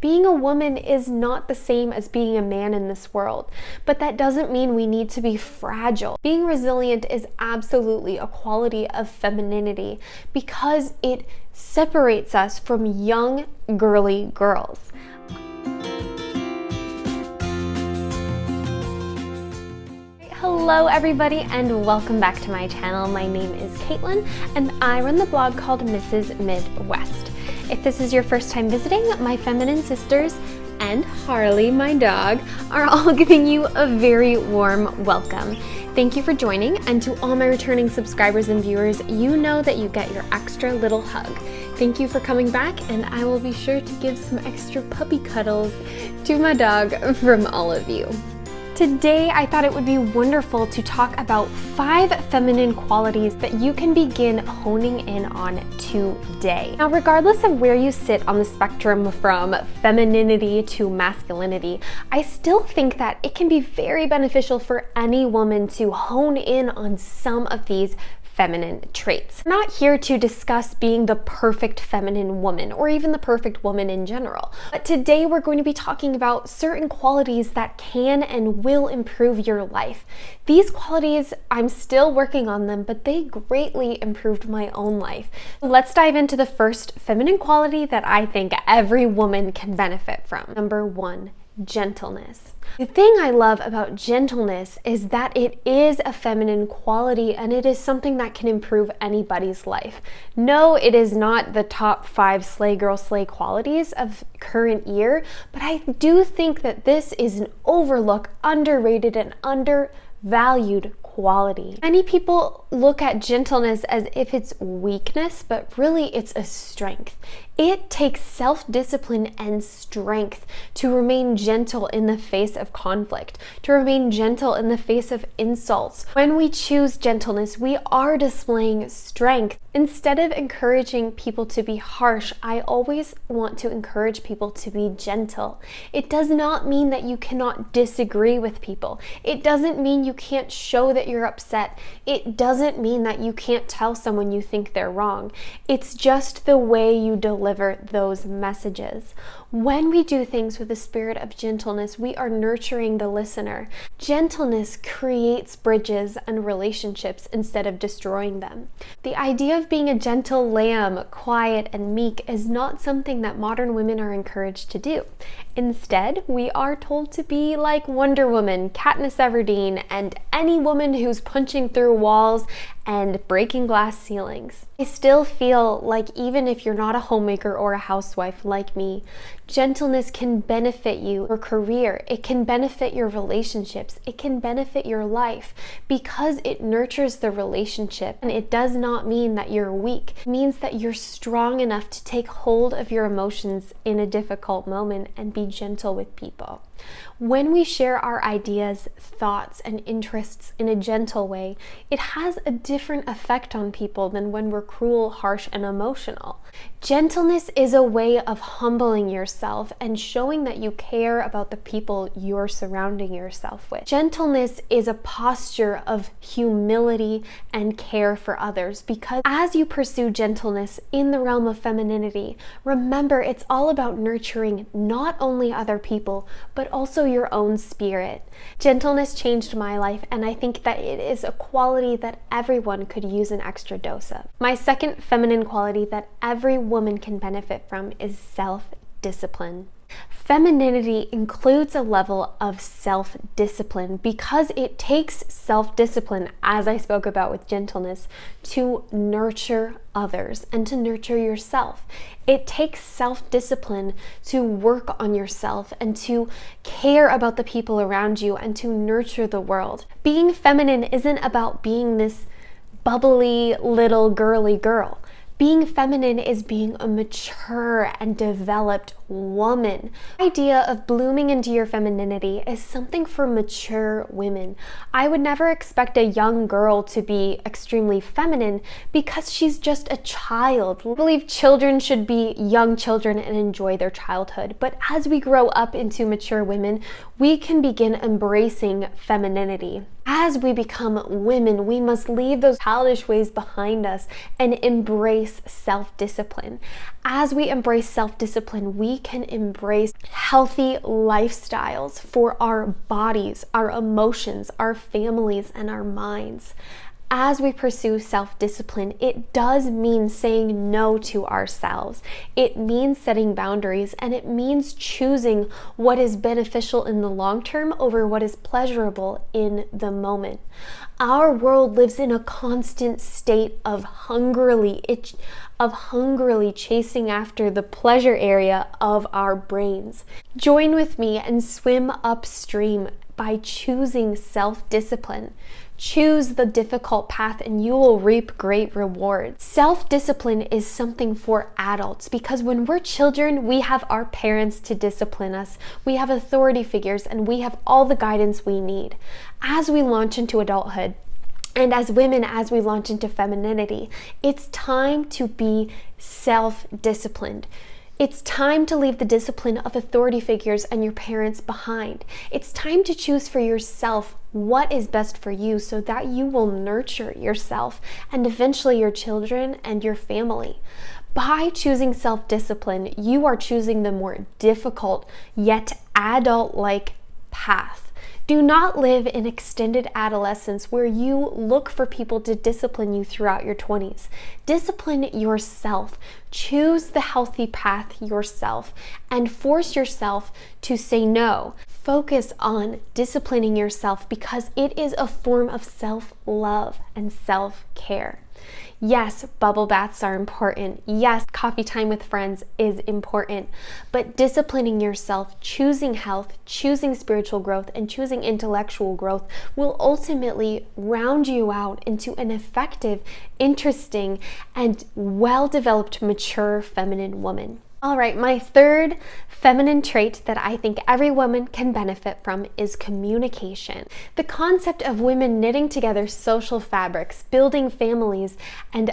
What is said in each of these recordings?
Being a woman is not the same as being a man in this world, but that doesn't mean we need to be fragile. Being resilient is absolutely a quality of femininity because it separates us from young, girly girls. Hello everybody and welcome back to my channel. My name is Caitlin and I run the blog called Mrs. Midwest. If this is your first time visiting, my feminine sisters and Harley, my dog, are all giving you a very warm welcome. Thank you for joining, and to all my returning subscribers and viewers, you know that you get your extra little hug. Thank you for coming back, and I will be sure to give some extra puppy cuddles to my dog from all of you. Today, I thought it would be wonderful to talk about 5 feminine qualities that you can begin honing in on today. Now, regardless of where you sit on the spectrum from femininity to masculinity, I still think that it can be very beneficial for any woman to hone in on some of these feminine traits. I'm not here to discuss being the perfect feminine woman or even the perfect woman in general, but today we're going to be talking about certain qualities that can and will improve your life. These qualities, I'm still working on them, but they greatly improved my own life. Let's dive into the first feminine quality that I think every woman can benefit from. Number 1, gentleness. The thing I love about gentleness is that it is a feminine quality and it is something that can improve anybody's life. No, it is not the top 5 slay girl slay qualities of current year, but I do think that this is an overlooked, underrated, and undervalued quality. Many people look at gentleness as if it's weakness, but really it's a strength. It takes self-discipline and strength to remain gentle in the face of conflict, to remain gentle in the face of insults. When we choose gentleness, we are displaying strength. Instead of encouraging people to be harsh, I always want to encourage people to be gentle. It does not mean that you cannot disagree with people. It doesn't mean you can't show that you're upset. It doesn't mean that you can't tell someone you think they're wrong. It's just the way you deliver those messages. When we do things with the spirit of gentleness, we are nurturing the listener. Gentleness creates bridges and relationships instead of destroying them. The idea of being a gentle lamb, quiet and meek, is not something that modern women are encouraged to do. Instead, we are told to be like Wonder Woman, Katniss Everdeen, and any woman who's punching through walls and breaking glass ceilings. I still feel like even if you're not a homemaker or a housewife like me, gentleness can benefit you, your career, it can benefit your relationships, it can benefit your life because it nurtures the relationship. And it does not mean that you're weak. It means that you're strong enough to take hold of your emotions in a difficult moment and be gentle with people. When we share our ideas, thoughts, and interests in a gentle way, it has a different effect on people than when we're cruel, harsh, and emotional. Gentleness is a way of humbling yourself and showing that you care about the people you're surrounding yourself with. Gentleness is a posture of humility and care for others, because as you pursue gentleness in the realm of femininity, remember it's all about nurturing not only other people, but also your own spirit. Gentleness changed my life, and I think that it is a quality that everyone could use an extra dose of. My second feminine quality that every woman can benefit from is self-discipline. Femininity includes a level of self-discipline because it takes self-discipline, as I spoke about with gentleness, to nurture others and to nurture yourself. It takes self-discipline to work on yourself and to care about the people around you and to nurture the world. Being feminine isn't about being this bubbly little girly girl. Being feminine is being a mature and developed woman. The idea of blooming into your femininity is something for mature women. I would never expect a young girl to be extremely feminine because she's just a child. I believe children should be young children and enjoy their childhood. But as we grow up into mature women, we can begin embracing femininity. As we become women, we must leave those childish ways behind us and embrace self-discipline. As we embrace self-discipline, we we can embrace healthy lifestyles for our bodies, our emotions, our families, and our minds. As we pursue self-discipline, it does mean saying no to ourselves. It means setting boundaries, and it means choosing what is beneficial in the long term over what is pleasurable in the moment. Our world lives in a constant state of hungrily chasing after the pleasure area of our brains. Join with me and swim upstream by choosing self-discipline. Choose the difficult path and you will reap great rewards. Self-discipline is something for adults because when we're children, we have our parents to discipline us. We have authority figures and we have all the guidance we need. As we launch into adulthood, and as women, as we launch into femininity, it's time to be self-disciplined. It's time to leave the discipline of authority figures and your parents behind. It's time to choose for yourself what is best for you so that you will nurture yourself and eventually your children and your family. By choosing self-discipline, you are choosing the more difficult yet adult-like path. Do not live in extended adolescence where you look for people to discipline you throughout your 20s. Discipline yourself. Choose the healthy path yourself and force yourself to say no. Focus on disciplining yourself because it is a form of self-love and self-care. Yes, bubble baths are important. Yes, coffee time with friends is important. But disciplining yourself, choosing health, choosing spiritual growth, and choosing intellectual growth will ultimately round you out into an effective, interesting, and well-developed, mature feminine woman. All right, my third feminine trait that I think every woman can benefit from is communication. The concept of women knitting together social fabrics, building families, and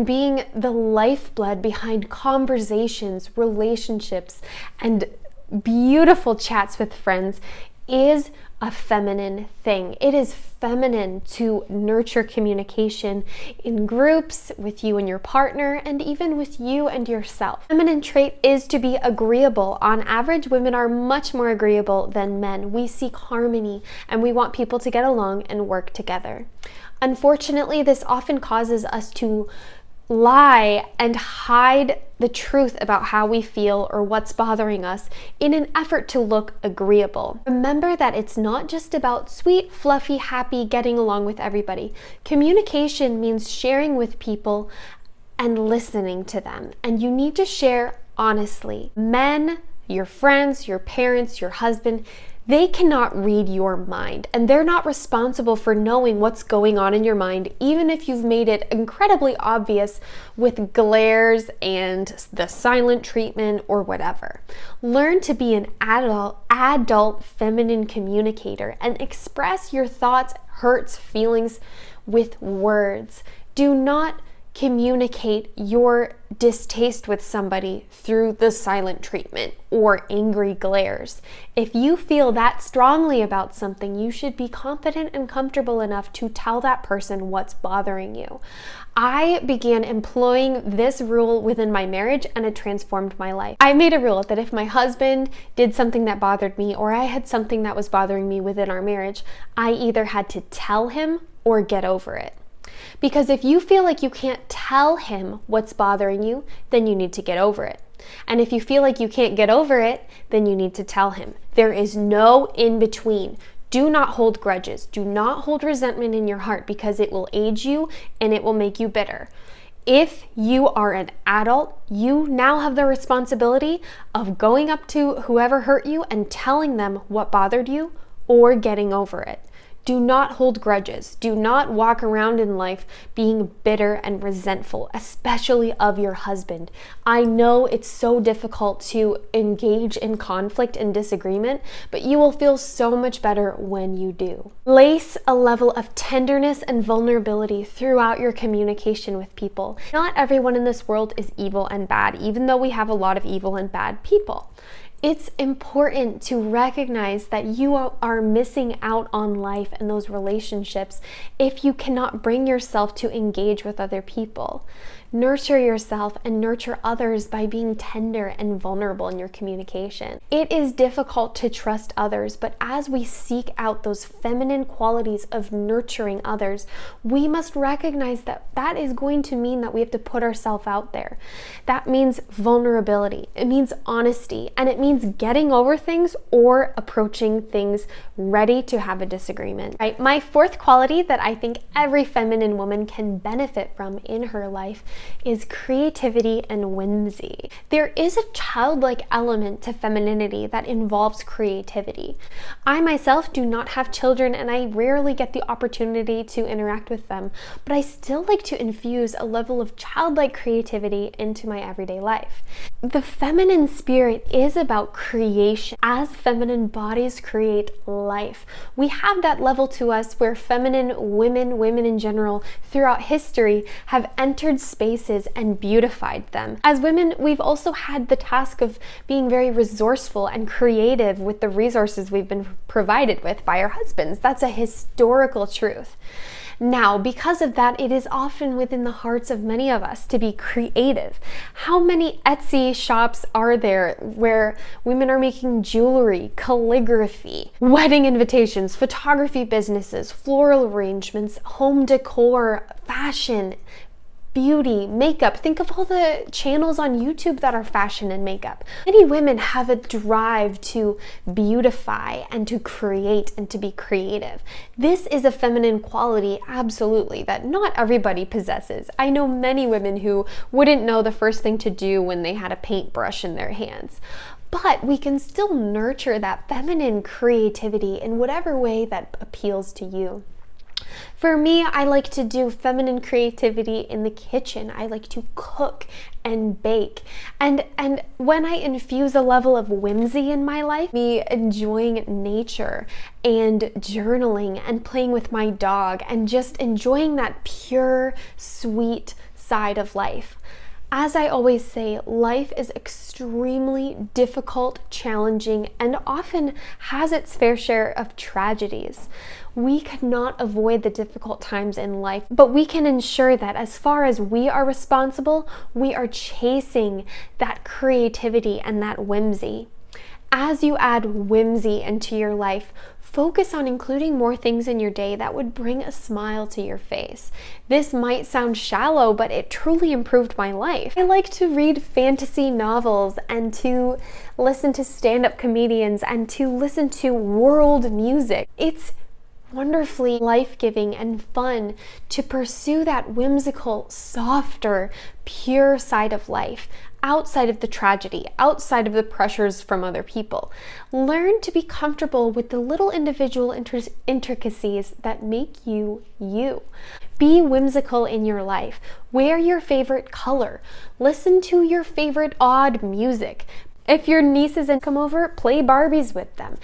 being the lifeblood behind conversations, relationships, and beautiful chats with friends is a feminine thing. It is feminine to nurture communication in groups, with you and your partner, and even with you and yourself. Feminine trait is to be agreeable. On average, women are much more agreeable than men. We seek harmony and we want people to get along and work together. Unfortunately, this often causes us to lie and hide the truth about how we feel or what's bothering us in an effort to look agreeable. Remember that it's not just about sweet, fluffy, happy, getting along with everybody. Communication means sharing with people and listening to them, and you need to share honestly. Men, your friends, your parents, your husband, they cannot read your mind, and they're not responsible for knowing what's going on in your mind, even if you've made it incredibly obvious with glares and the silent treatment or whatever. Learn to be an adult feminine communicator and express your thoughts, hurts, feelings with words. Do not communicate your distaste with somebody through the silent treatment or angry glares. If you feel that strongly about something, you should be confident and comfortable enough to tell that person what's bothering you. I began employing this rule within my marriage and it transformed my life. I made a rule that if my husband did something that bothered me or I had something that was bothering me within our marriage, I either had to tell him or get over it. Because if you feel like you can't tell him what's bothering you, then you need to get over it. And if you feel like you can't get over it, then you need to tell him. There is no in between. Do not hold grudges. Do not hold resentment in your heart because it will age you and it will make you bitter. If you are an adult, you now have the responsibility of going up to whoever hurt you and telling them what bothered you or getting over it. Do not hold grudges. Do not walk around in life being bitter and resentful, especially of your husband. I know it's so difficult to engage in conflict and disagreement, but you will feel so much better when you do. Place a level of tenderness and vulnerability throughout your communication with people. Not everyone in this world is evil and bad, even though we have a lot of evil and bad people. It's important to recognize that you are missing out on life and those relationships if you cannot bring yourself to engage with other people. Nurture yourself and nurture others by being tender and vulnerable in your communication. It is difficult to trust others, but as we seek out those feminine qualities of nurturing others, we must recognize that that is going to mean that we have to put ourselves out there. That means vulnerability, it means honesty, and it means getting over things or approaching things ready to have a disagreement. Right? My fourth quality that I think every feminine woman can benefit from in her life is creativity and whimsy. There is a childlike element to femininity that involves creativity. I myself do not have children and I rarely get the opportunity to interact with them, but I still like to infuse a level of childlike creativity into my everyday life. The feminine spirit is about creation. As feminine bodies create life, we have that level to us where feminine women in general throughout history have entered spaces and beautified them. As women, we've also had the task of being very resourceful and creative with the resources we've been provided with by our husbands. That's a historical truth. Now, because of that, it is often within the hearts of many of us to be creative. How many Etsy shops are there where women are making jewelry, calligraphy, wedding invitations, photography businesses, floral arrangements, home decor, fashion, beauty, makeup? Think of all the channels on YouTube that are fashion and makeup. Many women have a drive to beautify and to create and to be creative. This is a feminine quality, absolutely, that not everybody possesses. I know many women who wouldn't know the first thing to do when they had a paintbrush in their hands. But we can still nurture that feminine creativity in whatever way that appeals to you. For me, I like to do feminine creativity in the kitchen. I like to cook and bake. And when I infuse a level of whimsy in my life, me enjoying nature and journaling and playing with my dog and just enjoying that pure, sweet side of life. As I always say, life is extremely difficult, challenging, and often has its fair share of tragedies. We cannot avoid the difficult times in life, but we can ensure that as far as we are responsible, we are chasing that creativity and that whimsy. As you add whimsy into your life, focus on including more things in your day that would bring a smile to your face. This might sound shallow, but it truly improved my life. I like to read fantasy novels and to listen to stand-up comedians and to listen to world music. It's wonderfully life-giving and fun to pursue that whimsical, softer, pure side of life, outside of the tragedy, outside of the pressures from other people. Learn to be comfortable with the little individual intricacies that make you you. Be whimsical in your life. Wear your favorite color. Listen to your favorite odd music. If your nieces come over, play Barbies with them.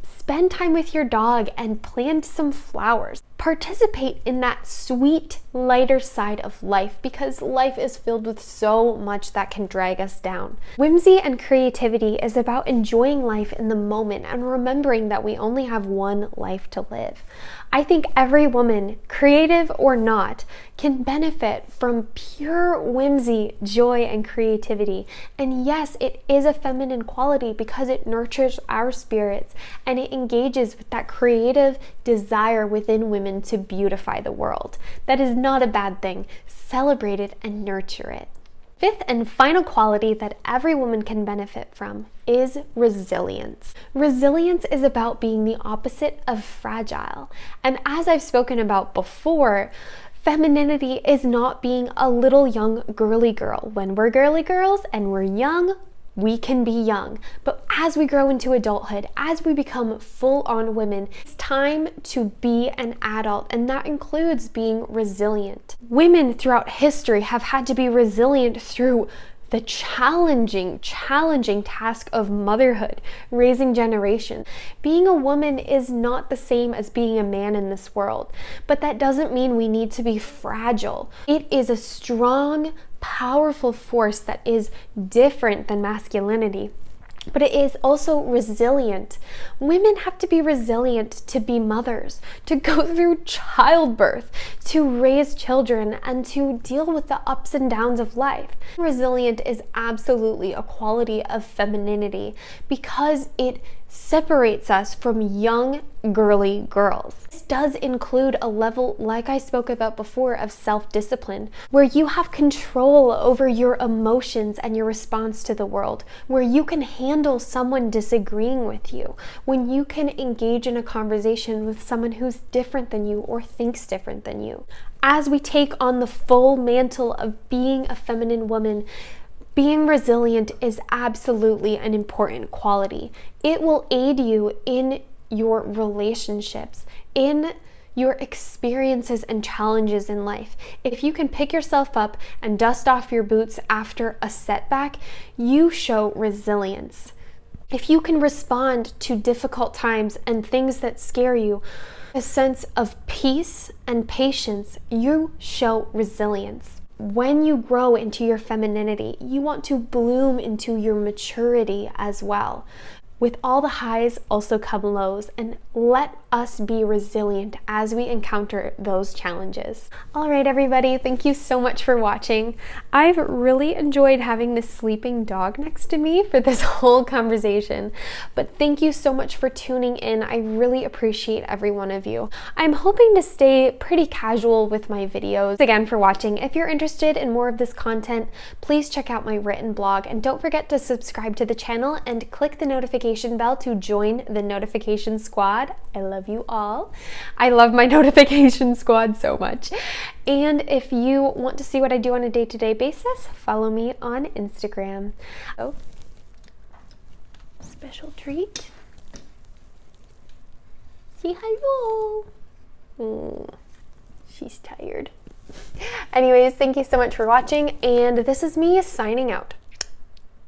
Spend time with your dog and plant some flowers. Participate in that sweet, lighter side of life because life is filled with so much that can drag us down. Whimsy and creativity is about enjoying life in the moment and remembering that we only have one life to live. I think every woman, creative or not, can benefit from pure whimsy, joy, and creativity. And yes, it is a feminine quality because it nurtures our spirits and it engages with that creative desire within women to beautify the world. That is not a bad thing. Celebrate it and nurture it. Fifth and final quality that every woman can benefit from is resilience. Resilience is about being the opposite of fragile. And as I've spoken about before, femininity is not being a little young girly girl. When we're girly girls and we're young, we can be young. But as we grow into adulthood, as we become full-on women, it's time to be an adult, and that includes being resilient. Women throughout history have had to be resilient through the challenging task of motherhood, raising generations. Being a woman is not the same as being a man in this world, but that doesn't mean we need to be fragile. It is a strong, powerful force that is different than masculinity. but it is also resilient. Women have to be resilient to be mothers, to go through childbirth, to raise children, and to deal with the ups and downs of life. Resilient is absolutely a quality of femininity because it separates us from young, girly girls. This does include a level, like I spoke about before, of self-discipline, where you have control over your emotions and your response to the world, where you can handle someone disagreeing with you, when you can engage in a conversation with someone who's different than you or thinks different than you. As we take on the full mantle of being a feminine woman, being resilient is absolutely an important quality. It will aid you in your relationships, in your experiences and challenges in life. If you can pick yourself up and dust off your boots after a setback, you show resilience. If you can respond to difficult times and things that scare you, a sense of peace and patience, you show resilience. When you grow into your femininity, you want to bloom into your maturity as well. With all the highs also come lows, and let us be resilient as we encounter those challenges. All right, everybody, thank you so much for watching. I've really enjoyed having this sleeping dog next to me for this whole conversation, but thank you so much for tuning in. I really appreciate every one of you. I'm hoping to stay pretty casual with my videos. Again, for watching. If you're interested in more of this content, please check out my written blog, and don't forget to subscribe to the channel and click the notification bell to join the notification squad. I love you all. I love my notification squad so much. And if you want to see what I do on a day-to-day basis, follow me on Instagram. Oh, special treat. Say hello. She's tired. Anyways, thank you so much for watching, and this is me signing out.